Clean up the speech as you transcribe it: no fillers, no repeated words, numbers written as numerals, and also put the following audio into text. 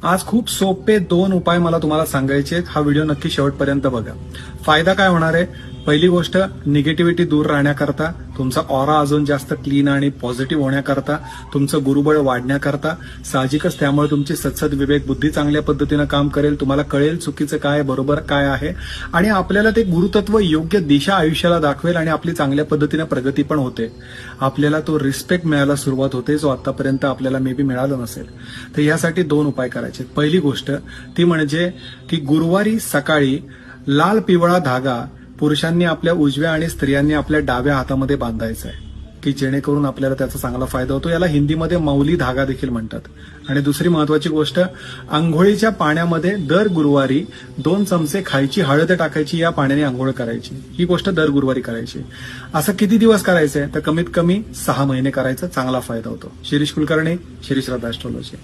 आज खूप सोपे 2 उपाय मला तुम्हाला सांगायचे आहेत. हा व्हिडिओ नक्की शेवटपर्यंत बघा. फायदा काय होणार आहे? पहिली गोष्ट, निगेटिव्हिटी दूर राहण्याकरता, तुमचा ऑरा अजून जास्त क्लीन आणि पॉझिटिव्ह होण्याकरता, तुमचं गुरुबळ वाढण्याकरता. साहजिकच त्यामुळे तुमची सद्सद विवेक बुद्धी चांगल्या पद्धतीनं काम करेल. तुम्हाला कळेल चुकीचं काय बरोबर काय आहे आणि आपल्याला ते गुरुतत्व योग्य दिशा आयुष्याला दाखवेल आणि आपली चांगल्या पद्धतीने प्रगती पण होते. आपल्याला तो रिस्पेक्ट मिळायला सुरुवात होते जो आतापर्यंत आपल्याला मे बी मिळाला नसेल. तर यासाठी 2 उपाय करायचे. पहिली गोष्ट ती म्हणजे की गुरुवारी सकाळी लाल पिवळा धागा पुरुषांनी आपल्या उजव्या आणि स्त्रियांनी आपल्या डाव्या हातामध्ये बांधायचा आहे, की जेणेकरून आपल्याला त्याचा चांगला फायदा होतो. याला हिंदीमध्ये मौली धागा देखील म्हणतात. आणि दुसरी महत्वाची गोष्ट, आंघोळीच्या पाण्यामध्ये दर गुरुवारी 2 चमचे खायची हळद टाकायची, या पाण्याने आंघोळ करायची. ही गोष्ट दर गुरुवारी करायची. असं किती दिवस करायचंय? तर कमीत कमी 6 महिने करायचं. चांगला फायदा होतो. शिरीष कुलकर्णी, श्री श्रद्धा ॲस्ट्रॉलॉजी.